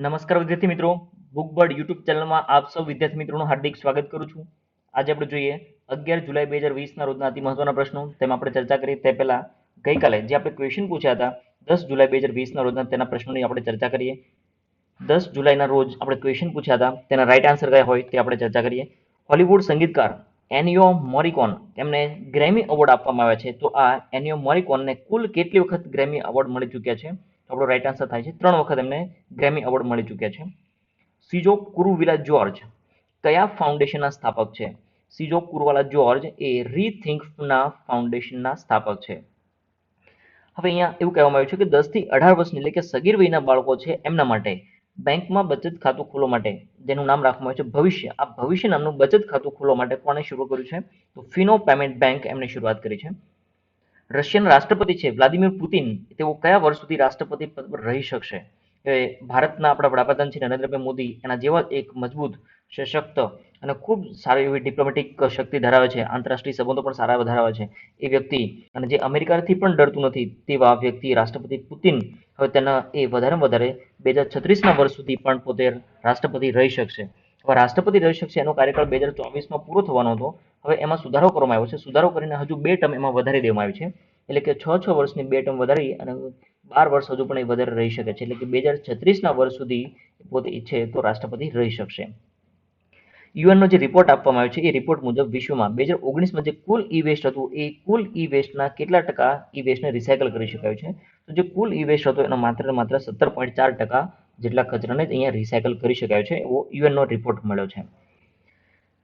નમસ્કાર વિદ્યાર્થી મિત્રો, બુકબર્ડ યુટ્યુબ ચેનલમાં આપ સૌ વિદ્યાર્થી મિત્રોનું હાર્દિક સ્વાગત કરું છું. આજે આપણે જોઈએ 11 જુલાઈ 2020ના રોજના અતિ મહત્વના પ્રશ્નો. તેમાં આપણે ચર્ચા કરી તે પહેલા ગઈકાલે જે આપણે ક્વેશ્ચન પૂછ્યા હતા 10 જુલાઈ 2020ના રોજના તેના પ્રશ્નોની આપણે ચર્ચા કરીએ. 10 જુલાઈના રોજ આપણે ક્વેશ્ચન પૂછ્યા હતા તેના રાઈટ આન્સર કયા હોય તે આપણે ચર્ચા કરીએ. હોલિવૂડ સંગીતકાર એનિયો મોરિકોન તેમને ગ્રેમી એવોર્ડ આપવામાં આવ્યા છે. તો આ એનિયો મોરિકોનને કુલ કેટલી વખત ગ્રેમી એવોર્ડ મળી ચૂક્યા છે? તો આપણો રાઈટ આન્સર થાય છે 3 વખત એમને ગ્રેમી એવોર્ડ મળી ચૂક્યા છે. સિજો કુરુવિલા જોર્જ કયા ફાઉન્ડેશનના સ્થાપક છે? સિજો કુરુવાલા જોર્જ એ રીથિંકના ફાઉન્ડેશનના સ્થાપક છે. હવે અહીંયા એવું કહેવામાં આવ્યું છે કે 10 થી 18 વર્ષની એટલે કે સગીર વયના બાળકો છે એમના માટે બેંકમાં બચત ખાતું ખોલવા માટે જેનું નામ રાખવામાં આવ્યું છે ભવિષ્ય. આ ભવિષ્ય નામનું બચત ખાતું ખોલવા માટે કોણે શરૂ કર્યું છે? તો ફિનો પેમેન્ટ બેંક એમણે શરૂઆત કરી છે. રશિયન રાષ્ટ્રપતિ છે વ્લાદિમીર પુતિન, તેઓ કયા વર્ષ સુધી રાષ્ટ્રપતિ પદ પર રહી શકશે? કે ભારતના આપણા વડાપ્રધાન છે નરેન્દ્રભાઈ મોદી એના જેવા એક મજબૂત, સશક્ત અને ખૂબ સારી એવી ડિપ્લોમેટિક શક્તિ ધરાવે છે, આંતરરાષ્ટ્રીય સંબંધો પણ સારા ધરાવે છે એ વ્યક્તિ, અને જે અમેરિકાથી પણ ડરતું નથી તેવા વ્યક્તિ રાષ્ટ્રપતિ પુતિન હવે તેના એ વધારે 2036ના વર્ષ સુધી પણ પોતે રાષ્ટ્રપતિ રહી શકશે. હવે રાષ્ટ્રપતિ રહી શકશે એનો કાર્યકાળ 2024માં પૂરો થવાનો હતો. હવે એમાં સુધારો કરવામાં આવ્યો છે. સુધારો કરીને હજુ 2 ટર્મ એમાં વધારી દેવામાં આવી છે. એટલે કે 6 વર્ષની 2 ટર્મ વધારી અને 12 વર્ષ હજુ પણ એ વધારે રહી શકે છે. એટલે કે 2036ના વર્ષ સુધી પોતે ઈચ્છે તો રાષ્ટ્રપતિ રહી શકશે. યુએનનો જે રિપોર્ટ આપવામાં આવ્યો છે એ રિપોર્ટ મુજબ વિશ્વમાં 2019માં જે કુલ ઈ વેસ્ટ હતું એ કુલ ઈ વેસ્ટના કેટલા ટકા ઈ વેસ્ટને રિસાયકલ કરી શકાયું છે? તો જે કુલ ઈ વેસ્ટ હતો એનો માત્ર 17.4% જેટલા કચરાને અહીંયા રિસાયકલ કરી શકાય છે એવો યુએનનો રિપોર્ટ મળ્યો છે.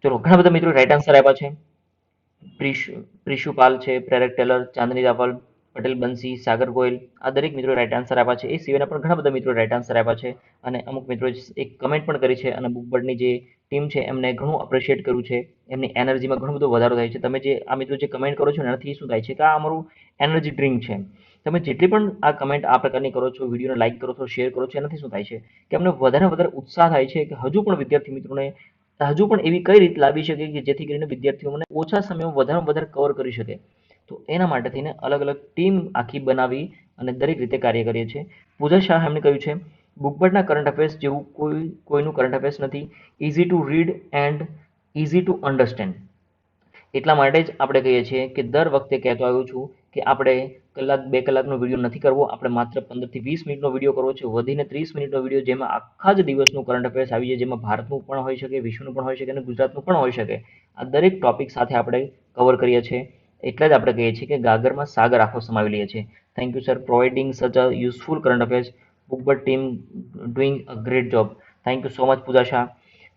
ચલો, ઘણા બધા મિત્રો રાઈટ આન્સર આપ્યા છે. પ્રિશુપાલ છે, પ્રેરક ટેલર, ચાંદની રાવલ, પટેલ બંસી, સાગર ગોયલ, આ દરેક મિત્રો રાઈટ આન્સર આપ્યા છે. એ સિવાયના પણ ઘણા બધા મિત્રો રાઈટ આન્સર આપ્યા છે અને અમુક મિત્રો એક કમેન્ટ પણ કરી છે અને બુકબર્ડની જે ટીમ છે એમને ઘણું અપ્રિશિએટ કર્યું છે. એમની એનર્જીમાં ઘણો બધો વધારો થાય છે. તમે જે આ મિત્રો જે કમેન્ટ કરો છો એનાથી શું થાય છે કે આ અમારું એનર્જી ડ્રિંક છે. તમે જેટલી પણ આ કમેન્ટ આ પ્રકારની કરો છો, વિડીયોને લાઈક કરો છો, શેર કરો છો, એનાથી શું થાય છે કે અમને વધારે ઉત્સાહ થાય છે કે હજુ પણ વિદ્યાર્થી મિત્રોને હજુ પણ એવી કઈ રીત લાવી શકે કે જેથી કરીને વિદ્યાર્થીઓને ઓછા સમયમાં વધારે કવર કરી શકે. તો એના માટે થઈને અલગ ટીમ આખી બનાવી અને દરેક રીતે કાર્ય કરીએ છીએ. પૂજા શાહ એમણે કહ્યું છે બુકબર્ડના કરંટ અફેર્સ જેવું કોઈનું કરંટ અફેર્સ નથી. Easy to read and easy to understand. એટલા માટે જ આપણે કહીએ છીએ કે દર વખતે કહેતો આવ્યો છું કે આપણે 1-2 કલાકનો વિડીયો નથી કરવો. આપણે માત્ર 15 થી 20 મિનિટનો વિડીયો કરવો છે, વધીને 30 મિનિટનો વિડીયો જેમાં આખા જ દિવસનું કરંટ અફેર્સ આવી જાય, જેમાં ભારતનું પણ હોઈ શકે, વિશ્વનું પણ હોઈ શકે અને ગુજરાતનું પણ હોઈ શકે. આ દરેક ટોપિક સાથે આપણે કવર કરીએ છીએ. એટલે જ આપણે કહીએ છીએ કે ગાગરમાં સાગર આખો સમાવી લઈએ છીએ. Thank you sir providing such a useful current affairs. Bookbird team doing a great job. Thank you so much Pooja Shah.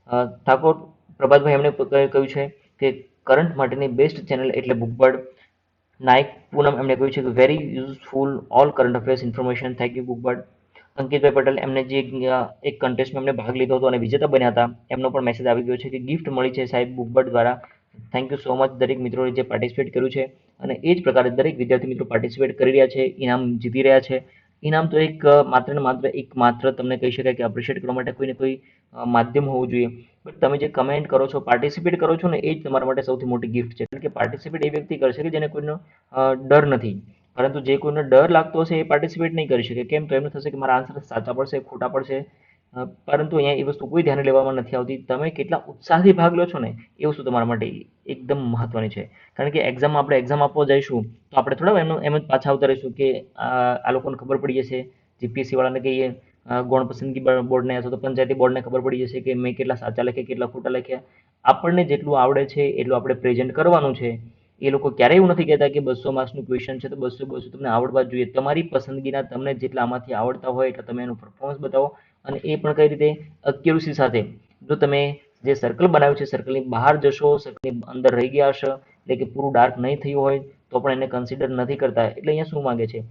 Thakor Prabhatbhai એમણે કહ્યું છે કે કરંટ માટેની બેસ્ટ ચેનલ એટલે બુકબર્ડ. નાયક પૂનમ એમણે કહ્યું છે કે very useful all current affairs information. Thank you Bookbird. Ankitbhai Patel એમને જે એક કન્ટેસ્ટમાં એમને ભાગ લીધો હતો અને વિજેતા બન્યા હતા એમનો પણ મેસેજ આવી ગયો છે કે ગિફ્ટ મળી છે સાહેબ બુકબર્ડ દ્વારા. થેન્ક યુ સો મચ દરેક મિત્રોએ જે પાર્ટિસિપેટ કર્યું છે અને એ જ પ્રકારે દરેક વિદ્યાર્થી મિત્રો પાર્ટિસિપેટ કરી રહ્યા છે, ઇનામ જીતી રહ્યા છે. ઇનામ તો એક માત્ર તમને કહી શકાય કે એપ્રિશિએટ કરવા માટે કોઈને કોઈ માધ્યમ હોવું જોઈએ. બટ તમે જે કમેન્ટ કરો છો, પાર્ટિસિપેટ કરો છો ને એ જ તમારા માટે સૌથી મોટી ગિફ્ટ છે. કારણ કે પાર્ટિસિપેટ એ વ્યક્તિ કરશે કે જેને કોઈનો ડર નથી. પરંતુ જે કોઈને ડર લાગતો હશે એ પાર્ટિસિપેટ નહીં કરી શકે. કેમ? તો એમને થશે કે મારા આન્સર સાચા પડશે, ખોટા પડશે. પરંતુ અહીંયા એ વસ્તુ કોઈ ધ્યાને લેવામાં નથી આવતી. તમે કેટલા ઉત્સાહથી ભાગ લો છો ને એ વસ્તુ તમારા માટે એકદમ મહત્વની છે. કારણ કે આપણે એક્ઝામ આપવા જઈશું તો આપણે થોડા એમ જ પાછા આવતા રહીશું કે આ લોકોને ખબર પડી જશે, જીપીએસસી વાળાને કહીએ, ગૌણ પસંદગી બોર્ડને અથવા તો પંચાયતી બોર્ડને ખબર પડી જશે કે મેં કેટલા સાચા લખ્યા, કેટલા ખોટા લખ્યા. આપણને જેટલું આવડે છે એટલું આપણે પ્રેઝન્ટ કરવાનું છે. એ લોકો ક્યારેય એવું નથી કહેતા કે 200 માર્ક્સનું ક્વેશ્ચન છે તો 200 તમને આવડવા જ જોઈએ. તમારી પસંદગીના તમને જેટલા આમાંથી આવડતા હોય એટલે તમે એનું પરફોર્મન્સ બતાવો. અને એ પણ કઈ રીતે? એક્યુરસી સાથે. જો તમે જે સર્કલ બનાવ્યું છે સર્કલની બહાર જશો, સર્કલની અંદર રહી ગયા હશો, એટલે કે પૂરું ડાર્ક નહીં થયું હોય તો પણ એને કન્સિડર નથી કરતા. એટલે અહીંયા શું માંગે છે?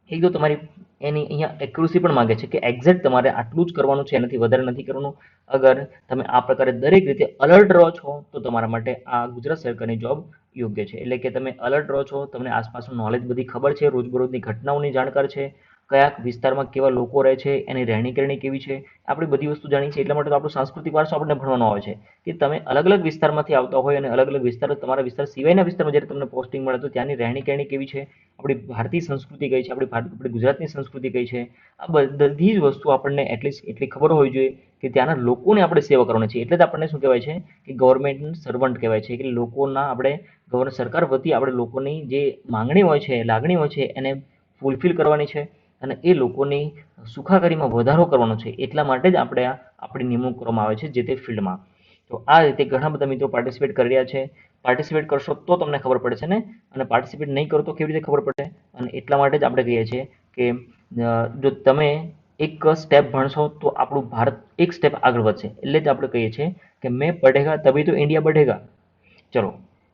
એક તો તમારી એની અહીંયા એક્યુરસી પણ માંગે છે કે એક્ઝેક્ટ તમારે આટલું જ કરવાનું છે, એનાથી વધારે નથી કરવાનું. અગર તમે આ પ્રકારે દરેક રીતે અલર્ટ રહો છો તો તમારા માટે આ ગુજરાત સરકારની જોબ યોગ્ય છે. એટલે કે તમે અલર્ટ રહો છો, તમને આસપાસનું નોલેજ બધી ખબર છે, રોજબરોજની ઘટનાઓની જાણકાર છે, કયા વિસ્તારમાં કેવા લોકો રહે છે, એની રહેણી કરણી કેવી છે, આપણે બધી વસ્તુ જાણીએ છીએ. એટલા માટે તો આપણો સાંસ્કૃતિક વારસો આપણને ભણવાનો આવે છે કે તમે અલગ અલગ વિસ્તારમાંથી આવતા હોય અને અલગ અલગ વિસ્તાર, તમારા વિસ્તાર સિવાયના વિસ્તારમાં જ્યારે તમને પોસ્ટિંગ મળે તો ત્યાંની રહેણી કરણી કેવી છે, આપણી ભારતીય સંસ્કૃતિ કઈ છે, આપણી ગુજરાતની સંસ્કૃતિ કઈ છે, આ બધી જ વસ્તુ આપણને એટલીસ્ટ એટલી ખબર હોવી જોઈએ કે ત્યાંના લોકોને આપણે સેવા કરવાની છે. એટલે જ આપણને શું કહેવાય છે કે ગવર્મેન્ટ સર્વન્ટ કહેવાય છે, કે લોકોના આપણે સરકાર વતી આપણે લોકોની જે માંગણી હોય છે, લાગણી હોય છે, એને ફૂલફિલ કરવાની છે અને એ લોકોની સુખાકારીમાં વધારો કરવાનો છે. એટલા માટે જ આપણી નિમણૂક કરવામાં આવે છે જે તે ફિલ્ડમાં. તો આ રીતે ઘણા બધા મિત્રો પાર્ટિસિપેટ કરી રહ્યા છે. પાર્ટિસિપેટ કરશો તો તમને ખબર પડશે ને, અને પાર્ટિસિપેટ નહીં કરો તો કેવી રીતે ખબર પડે? અને એટલા માટે જ આપણે કહીએ છીએ કે જો તમે એક સ્ટેપ ભણશો તો આપણું ભારત એક સ્ટેપ આગળ વધશે. એટલે જ આપણે કહીએ છીએ કે મેં પઢેગા તभी તો ઇન્ડિયા बढ़ेगा. ચલો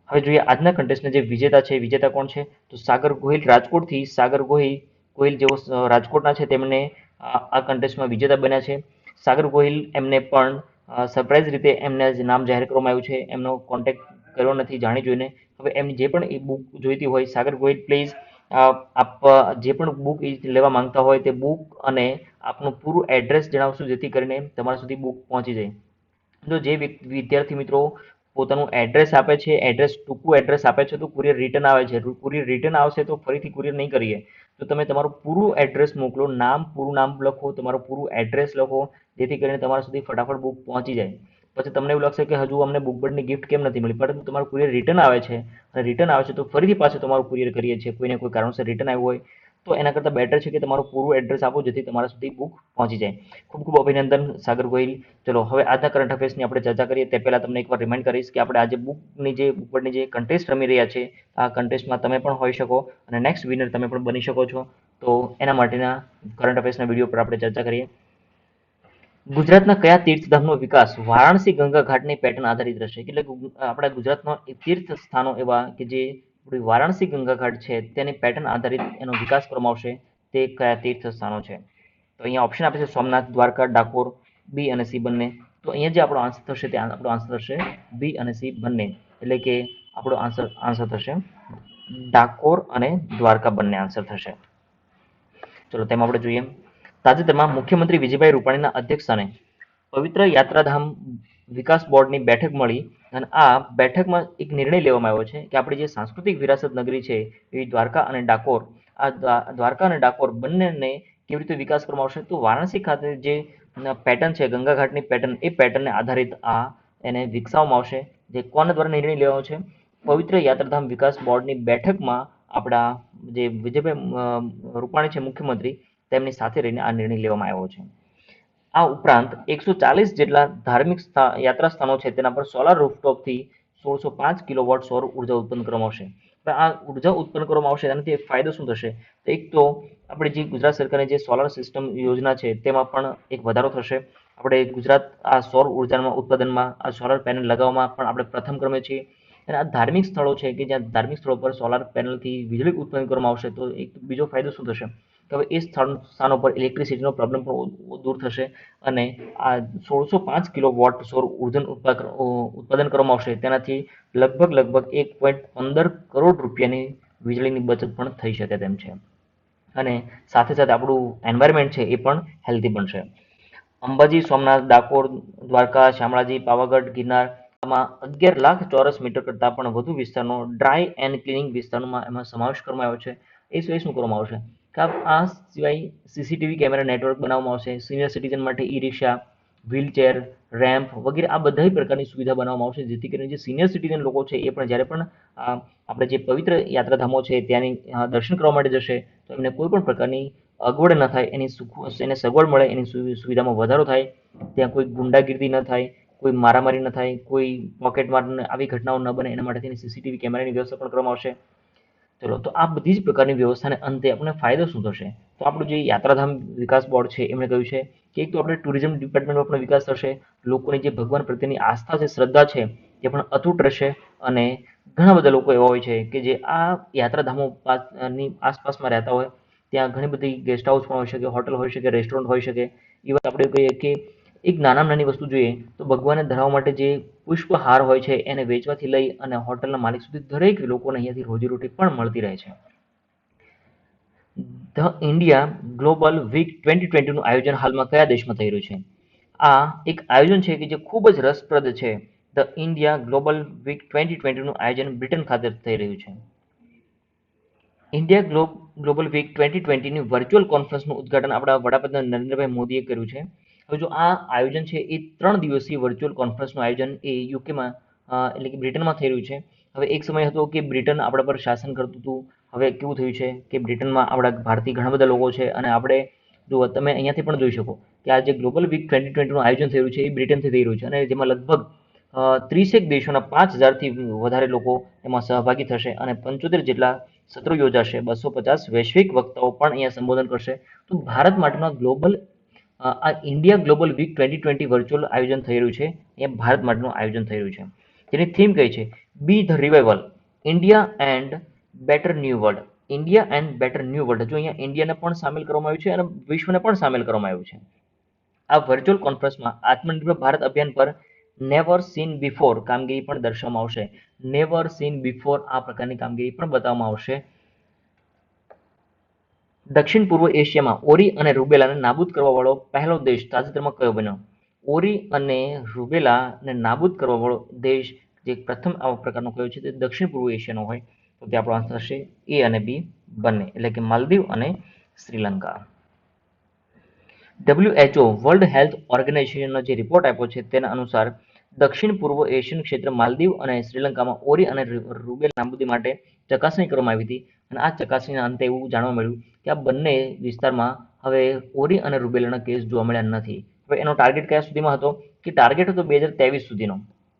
હવે જોઈએ આજના કન્ટેસ્ટના જે વિજેતા છે. વિજેતા કોણ છે? તો સાગર ગોહિલ રાજકોટથી. સાગર ગોહિલ જેઓ રાજકોટના છે તેમને આ કન્ટેસ્ટમાં વિજેતા બન્યા છે. સાગર ગોહિલ એમને પણ સરપ્રાઇઝ રીતે એમને નામ જાહેર કરવામાં આવ્યું છે. એમનો કોન્ટેક્ટ કર્યો નથી જાણી જોઈને. હવે એમની જે પણ બુક જોઈતી હોય, સાગર ગોહિલ પ્લીઝ આપ જે પણ બુક લેવા માંગતા હોય તે બુક અને આપનું પૂરું એડ્રેસ જણાવશો જેથી કરીને તમારા સુધી બુક પહોંચી જાય. જો જે વિદ્યાર્થી મિત્રો પોતાનું એડ્રેસ આપે છે, ટૂંકું એડ્રેસ આપે છે તો કુરિયર રિટર્ન આવે છે. કુરિયર રિટર્ન આવશે તો ફરીથી કુરિયર નહીં કરીએ. તો તમે તમારું પૂરું એડ્રેસ મોકલો, પૂરું નામ લખો, તમારું પૂરું એડ્રેસ લખો, જેથી કરીને તમારા સુધી ફટાફટ બુક પહોંચી જાય. પછી તમને એવું લાગશે કે હજુ અમને બુક બર્ડની ગિફ્ટ કેમ નથી મળી, પરંતુ તમારું કુરિયર રિટર્ન આવે છે અને રિટર્ન આવે છે તો ફરીથી પાછું તમારું કુરિયર કરીએ છીએ. કોઈને કોઈ કારણસર રિટર્ન આવ્યું હોય તો એના કરતાં બેટર છે કે તમારું પૂરું એડ્રેસ આપો જેથી તમારા સુધી બુક પહોંચી જાય. ખૂબ ખૂબ અભિનંદન સાગર ગોહિલ. ચલો હવે આજના કરંટ અફેર્સની આપણે ચર્ચા કરીએ તે પહેલાં તમને એકવાર રિમાઇન્ડ કરીશ કે આપણે આજે બુક બર્ડની જે કન્ટેસ્ટ રમી રહ્યા છે, આ કન્ટેસ્ટમાં તમે પણ હોઈ શકો અને નેક્સ્ટ વિનર તમે પણ બની શકો છો. તો એના માટેના કરંટ અફેર્સના વિડીયો પર આપણે ચર્ચા કરીએ. ગુજરાતના કયા તીર્થધામનો વિકાસ વારાણસી ગંગા ઘાટની પેટર્ન આધારિત રહેશે? એટલે આપણા ગુજરાતમાં તીર્થ સ્થાનો એવા કે જે વારાણસી ગંગા ઘાટ છે તેની પેટર્ન આધારિત એનો વિકાસ કરવામાં આવશે. તે કયા તીર્થ સ્થાનો છે? તો અહીંયા ઓપ્શન આપે છે સોમનાથ, દ્વારકા, ડાકોર, બી અને સી બંને. તો અહીંયા જે આપણો આન્સર થશે તે આપણો આન્સર થશે બી અને સી બંને. એટલે કે આપણો આન્સર થશે ડાકોર અને દ્વારકા બંને આન્સર થશે. ચલો તેમાં આપણે જોઈએ. તાજેતરમાં મુખ્યમંત્રી વિજયભાઈ રૂપાણીના અધ્યક્ષસ્થાને પવિત્ર યાત્રાધામ વિકાસ બોર્ડની બેઠક મળી અને આ બેઠકમાં એક નિર્ણય લેવામાં આવ્યો છે કે આપણી જે સાંસ્કૃતિક વિરાસત નગરી છે એવી દ્વારકા અને ડાકોર, આ દ્વારકા અને ડાકોર બંનેને કેવી રીતે વિકાસ કરવામાં આવશે? તો વારાણસી ખાતે જે પેટર્ન છે ગંગા ઘાટની પેટર્ન, એ પેટર્નને આધારિત એને વિકસાવવામાં આવશે. જે કોના દ્વારા નિર્ણય લેવાનો છે? પવિત્ર યાત્રાધામ વિકાસ બોર્ડની બેઠકમાં આપણા જે વિજયભાઈ રૂપાણી છે મુખ્યમંત્રી, તેમની સાથે રહીને આ નિર્ણય લેવામાં આવ્યો છે. આ ઉપરાંત 140 જેટલા ધાર્મિક યાત્રા સ્થાનો છે તેના પર સોલાર રૂફટોપથી 1605 કિલોવોટ સૌર ઉર્જા ઉત્પન્ન કરવામાં આવશે. આ ઉર્જા ઉત્પન્ન કરવામાં આવશે તેનાથી ફાયદો શું થશે? તો એક તો આપણે જે ગુજરાત સરકારની જે સોલાર સિસ્ટમ યોજના છે તેમાં પણ એક વધારો થશે. આપણે ગુજરાત આ સૌર ઉર્જાના ઉત્પાદનમાં આ સોલાર પેનલ લગાવવામાં પણ આપણે પ્રથમ ક્રમે છીએ. અને આ ધાર્મિક સ્થળો છે કે જ્યાં ધાર્મિક સ્થળો પર સોલાર પેનલથી વીજળી ઉત્પન્ન કરવામાં આવશે તો એક બીજો ફાયદો શું થશે કે હવે એ સ્થાનો પર ઇલેક્ટ્રિસિટીનો પ્રોબ્લેમ પણ દૂર થશે અને આ 1605 કિલોવોટ સૌર ઉર્જાનું ઉત્પાદન કરવામાં આવશે તેનાથી લગભગ 1.15 કરોડ રૂપિયાની વીજળીની બચત પણ થઈ શકે તેમ છે. અને સાથે સાથે આપણું એન્વાયરમેન્ટ છે એ પણ હેલ્ધી બનશે. અંબાજી, સોમનાથ, ડાકોર, દ્વારકા, શામળાજી, પાવાગઢ, ગિરનાર માં 11 લાખ ચોરસ મીટર કરતાં પણ વધુ વિસ્તારનો ડ્રાય એન્ડ ક્લિનિંગ વિસ્તારોમાં એમાં સમાવેશ કરવામાં આવ્યો છે. એ સિવાય શું કરવામાં આવશે? આ સિવાય સીસીટીવી કેમેરા નેટવર્ક બનાવવામાં આવશે. સિનિયર સિટીઝન માટે ઈ રિક્ષા, વ્હીલચેર, રેમ્પ વગેરે આ બધા પ્રકારની સુવિધા બનાવવામાં આવશે જેથી કરીને જે સિનિયર સિટીઝન લોકો છે એ પણ જ્યારે પણ આપણે જે પવિત્ર યાત્રાધામો છે ત્યાંની દર્શન કરવા માટે જશે તો એમને કોઈ પણ પ્રકારની અગવડ ન થાય, એને સગવડ મળે, એની સુવિધામાં વધારો થાય, ત્યાં કોઈ ગુંડાગીરી ન થાય, કોઈ મારામારી ન થાય, કોઈ પોકેટમાર આવી ઘટનાઓ ન બને એના માટે તેની સીસીટીવી કેમેરાની વ્યવસ્થા પણ કરવામાં આવશે. ચલો તો આ બધી જ પ્રકારની વ્યવસ્થાને અંતે આપણને ફાયદો શું થશે? તો આપણું જે યાત્રાધામ વિકાસ બોર્ડ છે એમણે કહ્યું છે કે એક તો આપણે ટુરિઝમ ડિપાર્ટમેન્ટમાં પણ વિકાસ થશે, લોકોની જે ભગવાન પ્રત્યેની આસ્થા છે, શ્રદ્ધા છે એ પણ અતૂટ રહેશે અને ઘણા બધા લોકો એવા હોય છે કે જે આ યાત્રાધામો ની આસપાસમાં રહેતા હોય, ત્યાં ઘણી બધી ગેસ્ટ હાઉસ પણ હોઈ શકે, હોટલ હોઈ શકે, રેસ્ટોરન્ટ હોઈ શકે. ઇવન આપણે કહીએ કે એક નાનામાં નાની વસ્તુ જોઈએ તો ભગવાનને ધરાવવા માટે જે પુષ્પહાર હોય છે એને વેચવાથી લઈ અને હોટલના માલિક સુધી દરેક લોકોને અહીંયાથી રોજીરોટી પણ મળતી રહે છે. ધ ઇન્ડિયા ગ્લોબલ વીક 2020નું આયોજન હાલમાં કયા દેશમાં થઈ રહ્યું છે? આ એક આયોજન છે કે જે ખૂબ જ રસપ્રદ છે. ધ ઇન્ડિયા ગ્લોબલ વીક 2020નું આયોજન બ્રિટન ખાતે થઈ રહ્યું છે. ઇન્ડિયા ગ્લોબલ વીક 2020ની વર્ચ્યુઅલ કોન્ફરન્સનું ઉદ્ઘાટન આપણા વડાપ્રધાન નરેન્દ્રભાઈ મોદીએ કર્યું છે. હવે જો આ આયોજન છે એ 3 દિવસીય વર્ચ્યુઅલ કોન્ફરન્સનું આયોજન એ યુકેમાં એટલે કે બ્રિટનમાં થઈ રહ્યું છે. હવે એક સમય હતો કે બ્રિટન આપણા પર શાસન કરતું હતું. હવે કેવું થયું છે કે બ્રિટનમાં આપણા ભારતીય ઘણા બધા લોકો છે અને આપણે જો તમે અહીંયાથી પણ જોઈ શકો કે આ જે ગ્લોબલ વીક 2020નું આયોજન થઈ રહ્યું છે એ બ્રિટનથી થઈ રહ્યું છે અને જેમાં લગભગ 30 દેશોના 5,000થી વધારે લોકો એમાં સહભાગી થશે અને 75 જેટલા સત્રો યોજાશે. 250 વૈશ્વિક વક્તાઓ પણ અહીંયા સંબોધન કરશે. તો ભારત માટેના આ ઇન્ડિયા ગ્લોબલ વીક 2020 વર્ચ્યુઅલ આયોજન થઈ રહ્યું છે. અહીંયા ભારત માટેનું આયોજન થઈ રહ્યું છે. જેની થીમ કઈ છે? Be the revival, India and better new world. India and better new world. જો અહીંયા ઇન્ડિયાને પણ સામેલ કરવામાં આવ્યું છે અને વિશ્વને પણ સામેલ કરવામાં આવ્યું છે. આ વર્ચ્યુઅલ કોન્ફરન્સમાં આત્મનિર્ભર ભારત અભિયાન પર નેવર સીન બિફોર કામગીરી પણ દર્શાવવામાં આવશે. નેવર સીન બિફોર આ પ્રકારની કામગીરી પણ બતાવવામાં આવશે. દક્ષિણ પૂર્વ એશિયામાં ઓરી અને રૂબેલાને નાબૂદ કરવા વાળો પહેલો દેશ તાજેતરમાં કયો બન્યો? ઓરી અને રૂબેલાને નાબૂદ કરવા વાળો દેશ જે પ્રથમ આવા પ્રકારનો કયો છે તે દક્ષિણ પૂર્વ એશિયાનો હોય તો તે આપણો આન્સર હશે એ અને બી બંને, એટલે કે માલદીવ અને શ્રીલંકા. WHO વર્લ્ડ હેલ્થ ઓર્ગેનાઇઝેશનનો જે રિપોર્ટ આપ્યો છે તેના અનુસાર દક્ષિણ પૂર્વ એશિયન ક્ષેત્ર માલદીવ અને શ્રીલંકામાં ઓરી અને રૂબેલા નાબૂદી માટે ચકાસણી કરવામાં આવી હતી અને આ ચકાસણીના અંતે એવું જાણવા મળ્યું કે આ બંને વિસ્તારમાં હવે ઓરી અને રૂબેલાના કેસ જોવા મળ્યા નથી. હવે એનો ટાર્ગેટ કયા સુધીમાં હતો? કે ટાર્ગેટ હતો 2023 સુધીનો.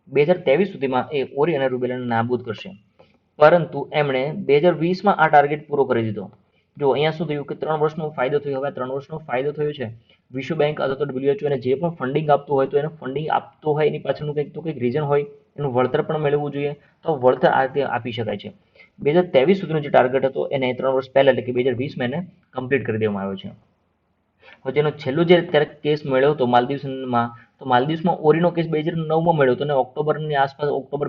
2023 સુધીમાં એ ઓરી અને રૂબેલાને નાબૂદ કરશે, પરંતુ એમણે 2020માં આ ટાર્ગેટ પૂરો કરી દીધો. જો અહીંયા શું થયું કે 3 વર્ષનો ફાયદો થયો. હવે 3 વર્ષનો ફાયદો થયો છે. વિશ્વ બેંક અથવા તો WHO એને જે પણ ફંડિંગ આપતું હોય તો એને ફંડિંગ આપતો હોય એની પાછળનું કંઈક રીઝન હોય, એનું વળતર પણ મેળવવું જોઈએ. તો વળતર આ રીતે આપી શકાય છે. 2023 સુધીનો જે ટાર્ગેટ હતો એને 3 વર્ષ પહેલા એટલે કે 2020માં એને કમ્પ્લીટ કરી દેવામાં આવ્યો છે. હવે જેનો છેલ્લો જે અત્યારે કેસ મળ્યો હતો માલદીવ્સમાં, તો માલદીવ્સમાં ઓરીનો કેસ 2009માં મળ્યો હતો અને ઓક્ટોબર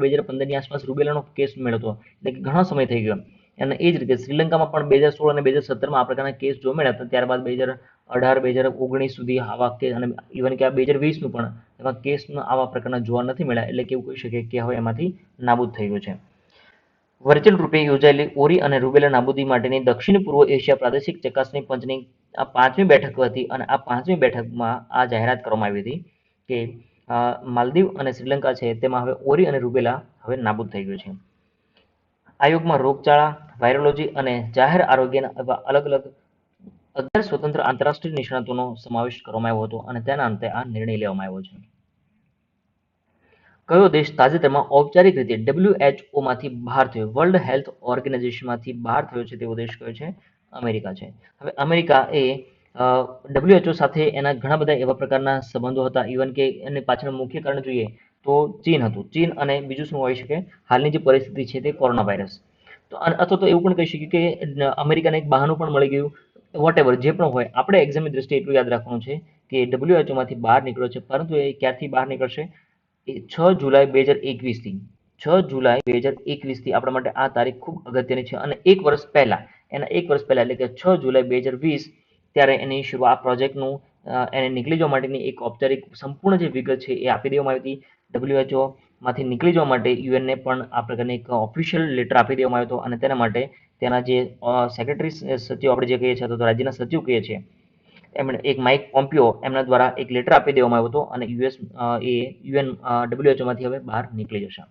2015ની આસપાસ રૂબેલાનો કેસ મળ્યો હતો. એટલે કે ઘણો સમય થઈ ગયો. અને એ જ રીતે શ્રીલંકામાં પણ 2016 અને 2017માં આ પ્રકારના કેસ જોવા મળ્યા હતા. ત્યારબાદ 2018 2019 સુધી આવા કેસ અને ઇવન કે આ 2020નું પણ એમાં કેસમાં આવા પ્રકારના જોવા નથી મળ્યા. એટલે કે એવું કહી શકીએ કે હવે એમાંથી નાબૂદ થઈ ગયું છે. વર્ચ્યુઅલ રૂપે યોજાયેલી ઓરી અને રૂબેલા નાબૂદી માટેની દક્ષિણ પૂર્વ એશિયા પ્રાદેશિક ચકાસણી પંચની આ 5મી બેઠક હતી અને આ 5મી બેઠકમાં આ જાહેરાત કરવામાં આવી હતી કે માલદીવ અને શ્રીલંકા છે તેમાં હવે ઓરી અને રૂબેલા હવે નાબૂદ થઈ ગયું છે. આયોગમાં રોગચાળા, વાયરોલોજી અને જાહેર આરોગ્યના એવા અલગ અલગ 11 સ્વતંત્ર આંતરરાષ્ટ્રીય નિષ્ણાતોનો સમાવેશ કરવામાં આવ્યો હતો અને તેના અંતે આ નિર્ણય લેવામાં આવ્યો છે. કયો દેશ તાજેતરમાં ઔપચારિક રીતે WHOમાંથી બહાર થયો? વર્લ્ડ હેલ્થ ઓર્ગેનાઇઝેશનમાંથી બહાર થયો છે તેવો દેશ કયો છે? અમેરિકા છે. હવે અમેરિકા એ WHO સાથે એના ઘણા બધા એવા પ્રકારના સંબંધો હતા. ઇવન કે એને પાછળનું મુખ્ય કારણ જોઈએ તો ચીન હતું. ચીન અને બીજું શું હોઈ શકે? હાલની જે પરિસ્થિતિ છે તે કોરોના વાયરસ. તો અથવા તો એવું પણ કહી શકીએ કે અમેરિકાને એક બહાનું પણ મળી ગયું. વોટેવર જે પણ હોય, આપણે એક્ઝામની દ્રષ્ટિએ એટલું યાદ રાખવાનું છે કે WHO બહાર નીકળ્યો છે, પરંતુ એ ક્યારથી બહાર નીકળશે? 6 જુલાઈ 2021થી. 6 જુલાઈ 2021થી આપણા માટે આ તારીખ ખૂબ અગત્યની છે અને એક વર્ષ પહેલા એટલે કે 6 જુલાઈ 2020 ત્યારે એની શરૂઆત પ્રોજેક્ટનું એને નીકળી જવા માટેની એક ઔપચારિક સંપૂર્ણ જે વિગત છે એ આપી દેવામાં આવી હતી. WHO નીકળી જવા માટે યુએનને પણ આ પ્રકારની એક ઓફિશિયલ લેટર આપી દેવામાં આવ્યો હતો અને તેના માટે તેના જે સેક્રેટરી સચિવ આપણે જે કહીએ છીએ અથવા તો રાજ્યના સચિવ કહીએ છીએ એમણે એક માઇક પોમ્પિયો એમના દ્વારા એક લેટર આપી દેવામાં આવ્યો હતો અને યુએન WHO હવે બહાર નીકળી જશે.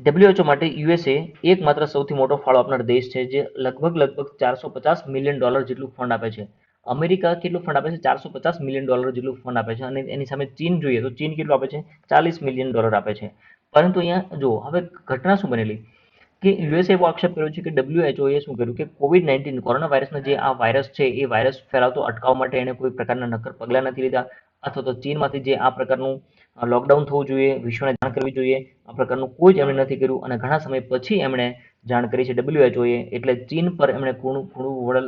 WHO માટે યુએસએ એકમાત્ર સૌથી મોટો ફાળો આપનાર દેશ છે જે લગભગ $450 મિલિયન જેટલું ફંડ આપે છે. અમેરિકા કેટલું ફંડ આપે છે? $450 મિલિયન જેટલું ફંડ આપે છે અને એની સામે ચીન જોઈએ તો ચીન કેટલું આપે છે? $40 મિલિયન આપે છે. પરંતુ અહીંયા જો હવે ઘટના શું બનેલી કે યુએસએ એવો આક્ષેપ કર્યો છે કે WHO શું કર્યું કે COVID-19 કોરોના વાયરસના જે આ વાયરસ છે એ વાયરસ ફેલાવતો અટકાવવા માટે એને કોઈ પ્રકારના નક્કર પગલાં નથી લીધા અથવા તો ચીનમાંથી જે આ પ્રકારનું લોકડાઉન થવું જોઈએ, વિશ્વને જાણ કરવી જોઈએ, આ પ્રકારનું કોઈ જ એમણે નથી કર્યું અને ઘણા સમય પછી એમણે જાણ કરી છે WHOએ. એટલે ચીન પર એમણે ઘણું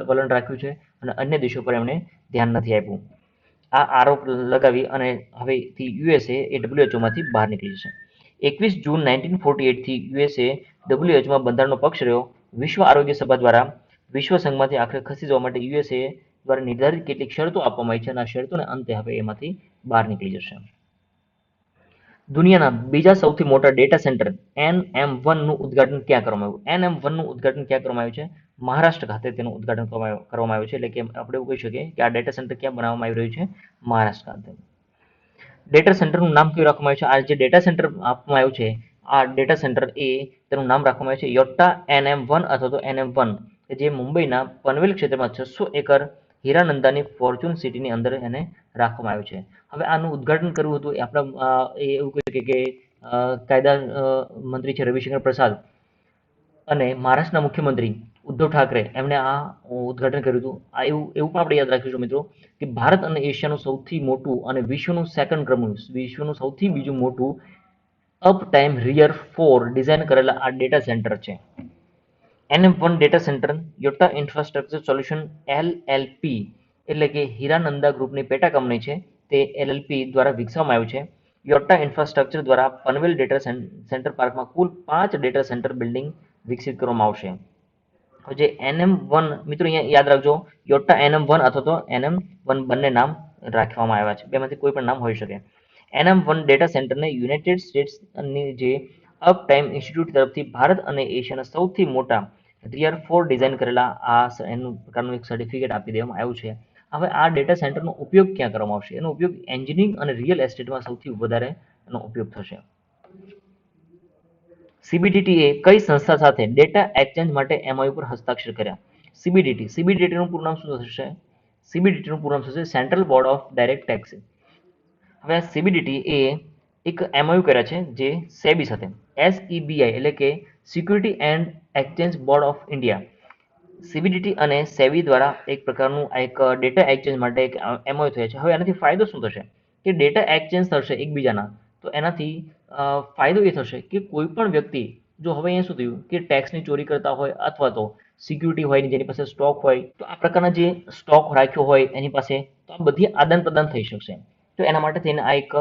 વલણ રાખ્યું છે અને અન્ય દેશો પર એમણે ધ્યાન નથી આપ્યું. આ આરોપ લગાવી અને હવેથી યુએસએ એ WHO બહાર નીકળી જશે. 21 જૂન 1948થી યુએસએ WHOમાં બંધારણનો પક્ષ રહ્યો. વિશ્વ આરોગ્ય સભા દ્વારા વિશ્વ સંઘમાંથી આખરે ખસી જવા માટે યુએસએ દ્વારા નિર્ધારિત કેટલીક શરતો આપવામાં આવી છે અને આ શરતોને અંતે હવે એમાંથી બહાર નીકળી જશે. દુનિયાના બીજા સૌથી મોટા ડેટા સેન્ટર NM1 નું ઉદ્ઘાટન ક્યાં કરવામાં આવ્યું? NM1 નું ઉદ્ઘાટન ક્યાં કરવામાં આવ્યું છે? મહારાષ્ટ્ર ખાતે તેનું ઉદ્ઘાટન કરવામાં આવ્યું છે. એટલે કે આપણે એવું કહી શકીએ કે આ ડેટા સેન્ટર ક્યાં બનાવવામાં આવી રહ્યું છે? મહારાષ્ટ્ર ખાતે. ડેટા સેન્ટરનું નામ કયું રાખવામાં આવ્યું છે? આ જે ડેટા સેન્ટર આપવામાં આવ્યું છે, આ ડેટા સેન્ટર તેનું નામ રાખવામાં આવ્યું છે યોટ્ટા NM1 અથવા તો NM1, જે મુંબઈના પનવેલ ક્ષેત્રમાં 600 એકર હીરાનંદાની ફોર્ચ્યુન સિટીની અંદર એને રાખવામાં આવ્યું છે. હવે આનું ઉદ્ઘાટન કર્યું હતું એવું કહી શકીએ કે કાયદા મંત્રી છે રવિશંકર પ્રસાદ અને મહારાષ્ટ્રના મુખ્યમંત્રી ઉદ્ધવ ઠાકરે એમણે આ ઉદ્ઘાટન કર્યું હતું. એવું પણ આપણે યાદ રાખીશું મિત્રો કે ભારત અને એશિયાનું સૌથી મોટું અને વિશ્વનું સેકન્ડ ક્રમનું વિશ્વનું સૌથી બીજું મોટું અપ ટાઈમ રિયર 4 ડિઝાઇન કરેલા આ ડેટા સેન્ટર છે. NM1 data center Yotta infrastructure solution LLP એટલે કે હીરાનંદા ગ્રુપની પેટા કંપની છે, તે LLP દ્વારા વિકસાવવામાં આવ્યું છે. યોટ્ટા ઇન્ફ્રાસ્ટ્રક્ચર દ્વારા પનવેલ ડેટા સેન્ટર પાર્કમાં કુલ 5 ડેટા સેન્ટર બિલ્ડિંગ વિકસિત કરવામાં આવશે. જે NM1 મિત્રો અહીંયા યાદ રાખજો, યોટ્ટા NM1 અથવા તો NM1 બંને નામ રાખવામાં આવ્યા છે, બેમાંથી કોઈ પણ નામ હોઈ શકે. NM1 ડેટા સેન્ટરને યુનાઇટેડ સ્ટેટ્સની જે અપ ટાઈમ ઇન્સ્ટિટ્યૂટ તરફથી ભારત અને એશિયાના સૌથી મોટા રિયર 4 ડિઝાઇન કરેલા એનું પ્રકારનું એક સર્ટિફિકેટ આપી દેવામાં આવ્યું છે. હવે આ ડેટા સેન્ટરનો ઉપયોગ ક્યાં કરવામાં આવશે? એનો ઉપયોગ એન્જિનિયરિંગ અને રિયલ એસ્ટેટમાં સૌથી વધારે એનો ઉપયોગ થશે. CBDT એ કઈ સંસ્થા સાથે ડેટા એક્સચેન્જ માટે MOU પર હસ્તાક્ષર કર્યા? CBDT નું પૂરું નામ શું થશે? CBDT નું પૂરું નામ થશે central board of direct tax. હવે CBDT એ એક MOU કર્યા છે જે સેબી સાથે, SEBI એટલે કે security and exchange board of India. CBDT અને સેબી દ્વારા એક પ્રકારનું એક ડેટા એક્સચેન્જ માટે એક MOU થયો છે. હવે એનાથી ફાયદો શું થશે કે ડેટા એક્સચેન્જ થશે એકબીજાના, તો એનાથી ફાયદો એ થશે કે કોઈ પણ વ્યક્તિ જો હવે અહીંયા શું થયું કે ટેક્સની ચોરી કરતા હોય અથવા તો સિક્યુરિટી હોય જેની પાસે સ્ટોક હોય, તો આ પ્રકારના જે સ્ટોક રાખ્યો હોય એની પાસે, તો આ બધી આદાન પ્રદાન થઈ શકશે. તો એના માટે તેને આ એક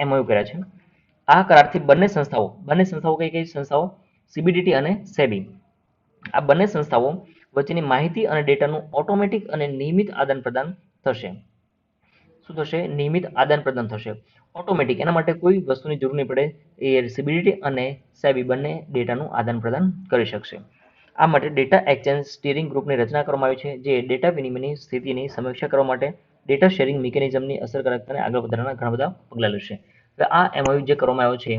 MOU કર્યા છે. આ કરારથી બંને સંસ્થાઓ કઈ સંસ્થાઓ? CBDT અને સેબી, આ બંને સંસ્થાઓ વચ્ચેની માહિતી અને ડેટાનું ઓટોમેટિક અને નિયમિત આદાન પ્રદાન થશે. શું થશે? નિયમિત આદાન પ્રદાન થશે, ઓટોમેટિક. એના માટે કોઈ વસ્તુની જરૂર નહીં પડે. એ CBDT અને સેબી બંને ડેટાનું આદાન પ્રદાન કરી શકશે. આ માટે ડેટા એક્સચેન્જ સ્ટીરિંગ ગ્રુપની રચના કરવામાં આવી છે, જે ડેટા વિનિમયની સ્થિતિની સમીક્ષા કરવા માટે ડેટા શેરિંગ મિકેનિઝમની અસરકારકતાને આગળ વધારવાના ઘણા બધા પગલાં લેશે. હવે આ MOU જે કરવામાં આવ્યો છે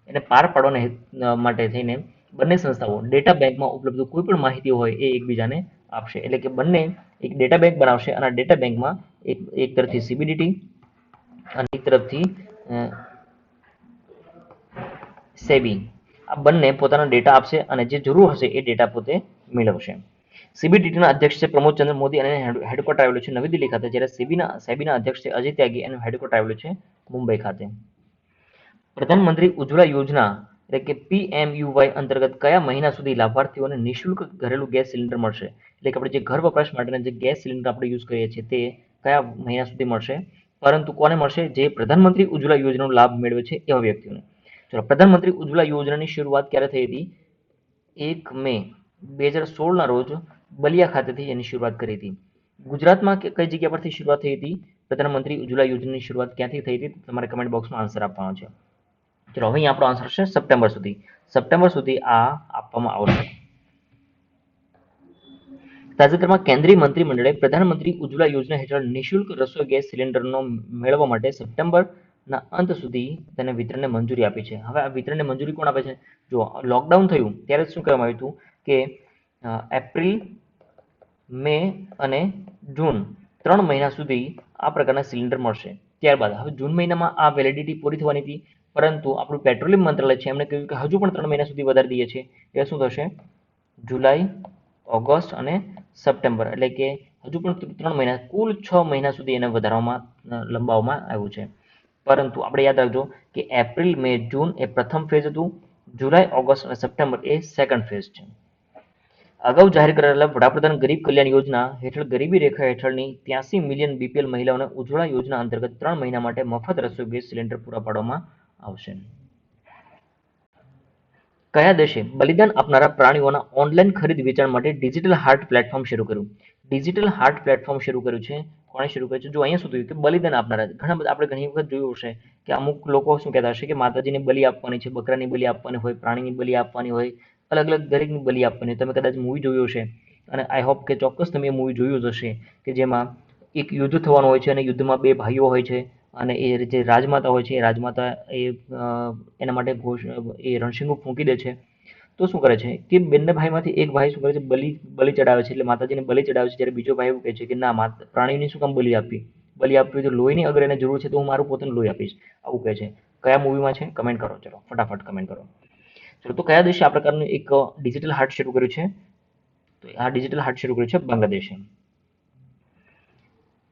એને પાર પાડવાના માટે થઈને બંને સંસ્થાઓ ડેટા બેંકમાં ઉપલબ્ધ કોઈ પણ માહિતી હોય એ એકબીજાને આપશે. એટલે કે બંને એક ડેટા બેંક બનાવશે અને આ ડેટા બેંકમાં એક તરફથી CBDT અને એક તરફથી સેબી, આ બંને પોતાના ડેટા આપશે અને જે જરૂર હશે એ ડેટા પોતે મેળવશે. CBDTના અધ્યક્ષ છે પ્રમોદ મોદી અને હેડક્વાર્ટર આવેલું છે નવી દિલ્હી ખાતે, જ્યારે સેબીના અધ્યક્ષ છે અજય ત્યાગી, એનું હેડક્વાર્ટર આવેલું છે મુંબઈ ખાતે. પ્રધાનમંત્રી ઉજ્જવલા યોજના એટલે કે PMUY અંતર્ગત કયા મહિના સુધી લાભાર્થીઓને નિઃશુલ્ક ઘરેલું ગેસ સિલિન્ડર મળશે? એટલે કે આપણે જે ઘર વપરાશ માટેના જે ગેસ સિલિન્ડર આપણે યુઝ કરીએ છીએ તે કયા મહિના સુધી મળશે? પરંતુ કોને મળશે? જે પ્રધાનમંત્રી ઉજ્જવલા યોજનાનો લાભ મેળવે છે એવા વ્યક્તિઓને. ચલો, પ્રધાનમંત્રી ઉજ્જવલા યોજનાની શરૂઆત ક્યારે થઈ હતી? 1 મે 2016ના રોજ બલિયા ખાતેથી એની શરૂઆત કરી હતી. ગુજરાતમાં કઈ જગ્યા પરથી શરૂઆત થઈ હતી પ્રધાનમંત્રી ઉજ્જવલા યોજનાની શરૂઆત ક્યાંથી થઈ હતી? તમારે કમેન્ટ બોક્સમાં આન્સર આપવાનો છે. ચલો, હવે આપણો આન્સર છે સપ્ટેમ્બર સુધી આ આપવામાં આવશે. તાજેતરમાં કેન્દ્રીય મંત્રીમંડળે પ્રધાનમંત્રી ઉજ્જવલા યોજના હેઠળ નિઃશુલ્ક રસોઈ ગેસ સિલિન્ડરનો મેળવવા માટે સપ્ટેમ્બરના અંત સુધી તેને વિતરણને મંજૂરી આપી છે. હવે આ વિતરણને મંજૂરી કોણ આપે છે? જો લોકડાઉન થયું ત્યારે શું કહેવામાં આવ્યું હતું કે એપ્રિલ, મે અને જૂન 3 મહિના સુધી આ પ્રકારના સિલિન્ડર મળશે. ત્યારબાદ હવે જૂન મહિનામાં આ વેલિડિટી પૂરી થવાની હતી, પરંતુ આપણું પેટ્રોલિયમ મંત્રાલય છે એમણે કહ્યું કે હજુ પણ 3 મહિના સુધી વધારી દઈએ છીએ. એટલે શું થશે? જુલાઈ, ઓગસ્ટ અને સપ્ટેમ્બર, એટલે કે હજુ પણ 3 મહિના, કુલ 6 મહિના સુધી એને લંબાવવામાં આવ્યું છે. પરંતુ આપણે યાદ રાખજો કે એપ્રિલ, મે, જૂન એ પ્રથમ ફેઝ હતું, જુલાઈ, ઓગસ્ટ અને સપ્ટેમ્બર એ સેકન્ડ ફેઝ છે. અગાઉ જાહેર કરાયેલા વડાપ્રધાન ગરીબ કલ્યાણ યોજના હેઠળ ગરીબી રેખા હેઠળની 83 મિલિયન BPL મહિલાઓને ઉજ્જવલા યોજના અંતર્ગત 3 મહિના માટે મફત રસોઈ ગેસ સિલિન્ડર પૂરા પાડવામાં આવશે. કયા દેશે બલિદાન આપનારા પ્રાણીઓના ઓનલાઈન ખરીદ વેચાણ માટે ડિજિટલ હાર્ટ પ્લેટફોર્મ શરૂ કર્યું? ડિજિટલ હાર્ટ પ્લેટફોર્મ શરૂ કર્યું છે. કોણે શરૂ કર્યું છે? જો અહીંયા શું થયું કે બલિદાન આપનારા ઘણા બધા આપણે ઘણી વખત જોયું હશે કે અમુક લોકો શું કહેતા હશે કે માતાજીને બલિ આપવાની છે, બકરાની બલિ આપવાની હોય, પ્રાણીની બલિ આપવાની હોય, અલગ અલગ દરેકની બલિ આપવાની હોય. તમે કદાચ મૂવી જોયું હશે અને આઈ હોપ કે ચોક્કસ તમે એ મૂવી જોયું જ હશે કે જેમાં એક યુદ્ધ થવાનું હોય છે અને યુદ્ધમાં બે ભાઈઓ હોય છે અને એ જે રાજમાતા હોય છે એ રાજમાતા એના માટે એ રણશીંગું ફૂંકી દે છે. તો શું કરે છે કે બંને ભાઈમાંથી એક ભાઈ શું કરે છે બલિ ચડાવે છે, એટલે માતાજીને બલિ ચડાવે છે. જ્યારે બીજો ભાઈ એવું કહે છે કે ના, પ્રાણીની શું કામ બલિ આપવી? બલિ આપવી હોય તો લોહીની અગર એને જરૂર છે તો હું મારું પોતાનું લોહી આપીશ, આવું કહે છે. કયા મૂવીમાં છે કમેન્ટ કરો, ચલો ફટાફટ કમેન્ટ કરો. ચલો, તો કયા દેશે આ પ્રકારનું એક ડિજિટલ હાર્ટ શરૂ કર્યું છે? તો આ ડિજિટલ હાર્ટ શરૂ કર્યું છે બાંગ્લાદેશે.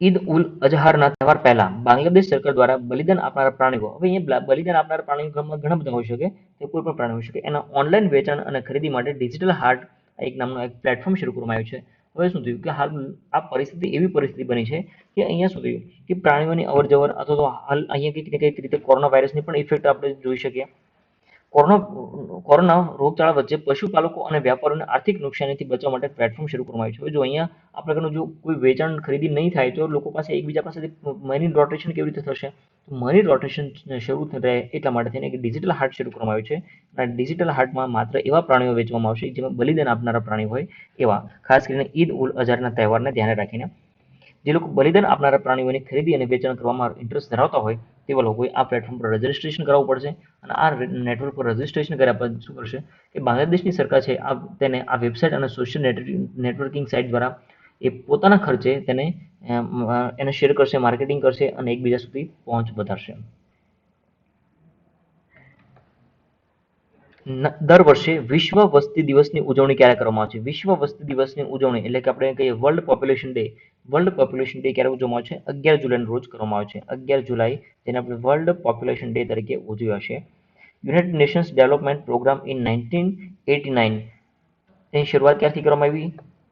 ઈદ ઉલ અઝહારના તહેવાર પહેલા બાંગ્લાદેશ સરકાર દ્વારા બલિદાન આપનારા પ્રાણીઓ, હવે અહીંયા બલિદાન આપનારા પ્રાણીઓમાં ઘણા બધા હોઈ શકે, તે કોઈ પણ પ્રાણી હોઈ શકે, એના ઓનલાઈન વેચાણ અને ખરીદી માટે ડિજિટલ હાર્ટ એક નામનું એક પ્લેટફોર્મ શરૂ કરવામાં આવ્યું છે. હવે શું થયું કે હાલ આ પરિસ્થિતિ એવી પરિસ્થિતિ બની છે કે અહીંયા શું થયું કે પ્રાણીઓની અવર જવર અથવા તો હાલ અહીંયા કંઈક ને કંઈક રીતે કોરોના વાયરસની પણ ઇફેક્ટ આપણે જોઈ શકીએ. કોરોના રોગચાળા વચ્ચે પશુપાલકો અને વ્યાપારીઓને આર્થિક નુકસાનીથી બચવા માટે પ્લેટફોર્મ શરૂ કરવામાં આવ્યું છે. હવે જો અહીંયા આ પ્રકારનું જો કોઈ વેચાણ ખરીદી નહીં થાય તો લોકો પાસે એકબીજા પાસેથી મની રોટેશન કેવી રીતે થશે? મની રોટેશન શરૂ રહે એટલા માટે થઈને એક ડિજિટલ હાર્ટ શરૂ કરવામાં આવ્યું છે. અને ડિજિટલ હાર્ટમાં માત્ર એવા પ્રાણીઓ વેચવામાં આવશે જેમાં બલિદાન આપનારા પ્રાણી હોય એવા, ખાસ કરીને ઈદ ઉલ અઝહારના તહેવારને ધ્યાને રાખીને. જે લોકો બલિદાન આપનારા પ્રાણીઓની ખરીદી અને વેચાણ કરવામાં ઇન્ટરેસ્ટ ધરાવતા હોય તેવા લોકોએ આ પ્લેટફોર્મ પર રજીસ્ટ્રેશન કરાવવું પડશે. અને આ નેટવર્ક પર રજીસ્ટ્રેશન કર્યા પછી શું કરશે કે બાંગ્લાદેશની સરકાર છે તેને આ વેબસાઇટ અને સોશિયલ નેટવર્કિંગ સાઇટ દ્વારા એ પોતાના ખર્ચે એને શેર કરશે, માર્કેટિંગ કરશે અને એકબીજા સુધી પહોંચ વધારશે. દર વર્ષે વિશ્વ વસ્તી દિવસની ઉજવણી ક્યારે કરવામાં આવે છે? વિશ્વ વસ્તી દિવસની ઉજવણી એટલે કે આપણે કહીએ world population day. World population day ક્યારે ઉજવવામાં આવે છે? 11 જુલાઈના રોજ કરવામાં આવે છે. 11 જુલાઈ, જેને આપણે વર્લ્ડ પોપ્યુલેશન ડે તરીકે ઉજવ્યો હશે. United Nations Development Programme in 1989 એની શરૂઆત ક્યારથી કરવામાં આવી?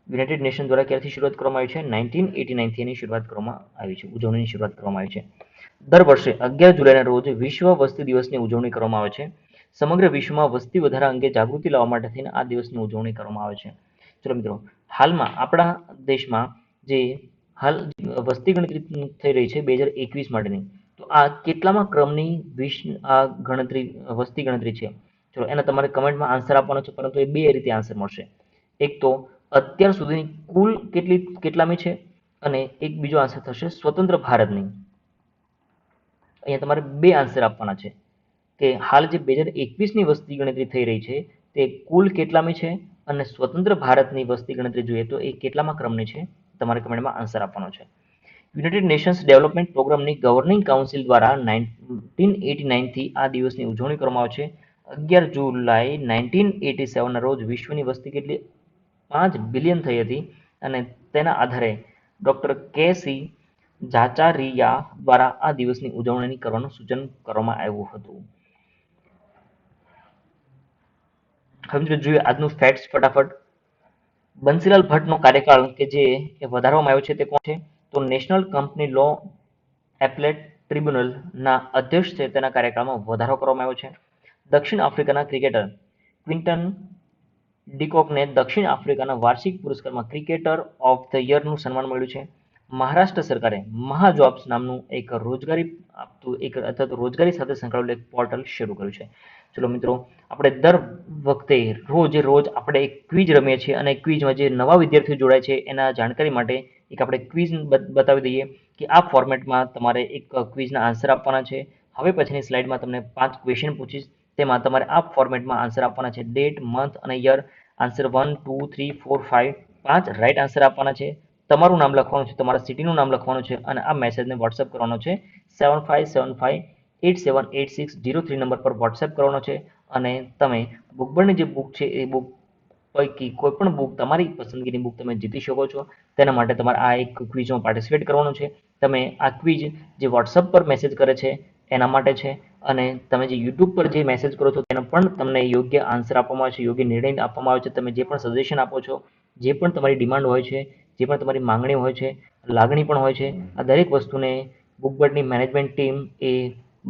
યુનાઇટેડ નેશન દ્વારા ક્યારથી શરૂઆત કરવામાં આવી છે? 1989 થી એની શરૂઆત કરવામાં આવી છે, ઉજવણીની શરૂઆત કરવામાં આવી છે. દર વર્ષે 11 જુલાઈના રોજ વિશ્વ વસ્તી દિવસની ઉજવણી કરવામાં આવે છે. સમગ્ર વિશ્વમાં વસ્તી વધારા અંગે જાગૃતિ લાવવા માટે થઈને આ દિવસની ઉજવણી કરવામાં આવે છે. ચલો મિત્રો, હાલમાં આપણા દેશમાં જે હાલ વસ્તી ગણતરી થઈ રહી છે 2021 માટેની, તો આ કેટલામાં ક્રમની આ વસ્તી ગણતરી છે? ચલો, એના તમારે કમેન્ટમાં આન્સર આપવાનો છે, પરંતુ એ બે રીતે આન્સર મળશે. એક તો અત્યાર સુધીની કુલ કેટલામી છે અને એક બીજો આન્સર થશે સ્વતંત્ર ભારતની. અહીંયા તમારે બે આન્સર આપવાના છે કે હાલ જે 2021ની વસ્તી ગણતરી થઈ રહી છે તે કુલ કેટલામી છે અને સ્વતંત્ર ભારતની વસ્તી ગણતરી જોઈએ તો એ કેટલામાં ક્રમની છે? તમારે કમેન્ટમાં આન્સર આપવાનો છે. યુનાઇટેડ નેશન્સ ડેવલપમેન્ટ પ્રોગ્રામની ગવર્નિંગ કાઉન્સિલ દ્વારા 1989 થી આ દિવસની ઉજવણી કરવામાં આવે છે. 11 જુલાઈ 1987ના રોજ વિશ્વની વસ્તી કેટલી? 5 બિલિયન થઈ હતી અને તેના આધારે ડોક્ટર કે.સી. ઝાચારિયા દ્વારા આ દિવસની ઉજવણી કરવાનું સૂચન કરવામાં આવ્યું હતું. હવે મિત્રો જોઈએ આજનું ફેક્ટ્સ ફટાફટ. બંસીલાલ ભટ્ટનો કાર્યકાળ કે જે વધારવામાં આવ્યો છે તે કોણ છે? તો નેશનલ કંપની લો એપેલેટ ટ્રિબ્યુનલના અધ્યક્ષ છે તેના કાર્યકાળમાં વધારો કરવામાં આવ્યો છે. દક્ષિણ આફ્રિકાના ક્રિકેટર ક્વિન્ટન ડીકોકને દક્ષિણ આફ્રિકાના વાર્ષિક પુરસ્કારમાં ક્રિકેટર ઓફ ધ યરનું સન્માન મળ્યું છે. મહારાષ્ટ્ર સરકારે મહાજોબ્સ નામનું એક રોજગારી આપતું અથવા તો રોજગારી સાથે સંકળાયેલું એક પોર્ટલ શરૂ કર્યું છે. ચલો મિત્રો, આપણે દર વખતે રોજ આપણે એક ક્વિઝ રમીએ છીએ અને ક્વિઝમાં જે નવા વિદ્યાર્થીઓ જોડાય છે એના જાણકારી માટે એક આપણે ક્વિઝ બતાવી દઈએ કે આ ફોર્મેટમાં તમારે એક ક્વિઝના આન્સર આપવાના છે. હવે પછીની સ્લાઇડમાં તમને 5 ક્વેશ્ચન પૂછીશ, તેમાં તમારે આ ફોર્મેટમાં આન્સર આપવાના છે. ડેટ, મંથ અને યર. આન્સર 1, 2, 3, 4, 5 5 રાઈટ આન્સર આપવાના છે. તમારું નામ લખવાનું છે, તમારા સિટીનું નામ લખવાનું છે અને આ મેસેજને વોટ્સએપ કરવાનો છે. 7575878603 નંબર પર વોટ્સએપ કરવાનો છે. અને તમે બુકબર્ડની જે બુક છે એ બુક પૈકી કોઈ પણ બુક, તમારી પસંદગીની બુક તમે જીતી શકો છો. તેના માટે તમારે આ એક ક્વિઝમાં પાર્ટિસિપેટ કરવાનું છે. તમે આ ક્વિઝ જે વોટ્સએપ પર મેસેજ કરે છે એના માટે છે અને તમે જે યુટ્યુબ પર જે મેસેજ કરો છો તેનો પણ તમને યોગ્ય આન્સર આપવામાં આવે છે, યોગ્ય નિર્ણય આપવામાં આવે છે. તમે જે પણ સજેશન આપો છો, જે પણ તમારી ડિમાન્ડ હોય છે, જે પણ તમારી માંગણી હોય છે, લાગણી પણ હોય છે, આ દરેક વસ્તુને બુકબર્ડની મેનેજમેન્ટ ટીમ એ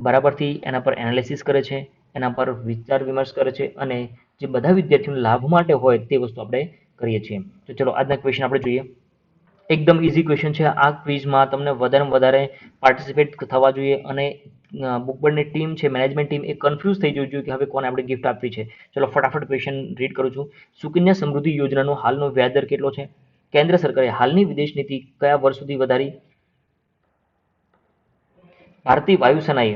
બરાબરથી એના પર એનાલિસિસ કરે છે, એના પર વિચાર વિમર્શ કરે છે અને જે બધા વિદ્યાર્થીઓના લાભ માટે હોય તે વસ્તુ આપણે કરીએ છીએ. તો ચલો આજના ક્વેશ્ચન આપણે જોઈએ. એકદમ ઇઝી ક્વેશ્ચન છે. આ ક્વિઝમાં તમને વધારેમાં વધારે પાર્ટિસિપેટ થવા જોઈએ અને બુકબર્ડની ટીમ છે, મેનેજમેન્ટ ટીમ એ કન્ફ્યુઝ થઈ જવું જોઈએ કે હવે કોને આપણે ગિફ્ટ આપવી છે. ચલો ફટાફટ ક્વેશ્ચન રીડ કરું છું. સુકન્યા સમૃદ્ધિ યોજનાનો હાલનો વ્યાજ દર કેટલો છે? કેન્દ્ર સરકારે હાલની વિદેશ નીતિ કયા વર્ષ સુધી વધારી? ભારતીય વાયુસેનાએ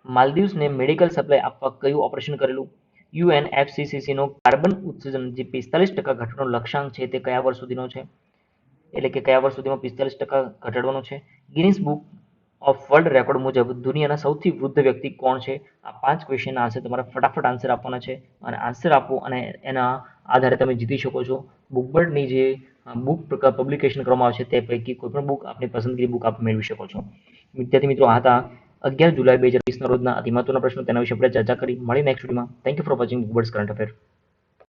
માલદીવ્સને મેડિકલ સપ્લાય આપવા કયું ઓપરેશન કરેલું? યુએનએફસીસીસીનો કાર્બન ઉત્સર્જન જે 45% ઘટાડવાનો લક્ષ્યાંક છે તે કયા વર્ષ સુધીનો છે? એટલે કે કયા વર્ષ સુધીમાં 45% ઘટાડવાનો છે? Guinness book of world record મુજબ દુનિયાના સૌથી વૃદ્ધ વ્યક્તિ કોણ છે? આ 5 ક્વેશ્ચનના આન્સર તમારે ફટાફટ આન્સર આપવાના છે અને આન્સર આપો અને એના આધારે તમે જીતી શકો છો બુકબર્ડની જે બુક પબ્લિકેશન કરવામાં આવશે તે પૈકી કોઈ પણ બુક આપની પસંદગી બુક આપ મેળવી શકો છો. વિદ્યાર્થી મિત્રો, આ હતા 11 જુલાઈ 2020 ના રોજના અતિ મહત્વના પ્રશ્નો. તેના વિશે આપણે ચર્ચા કરી. મળી નેક્સ્ટ વિડીયોમાં. Thank you for watching Bookbirds current affair.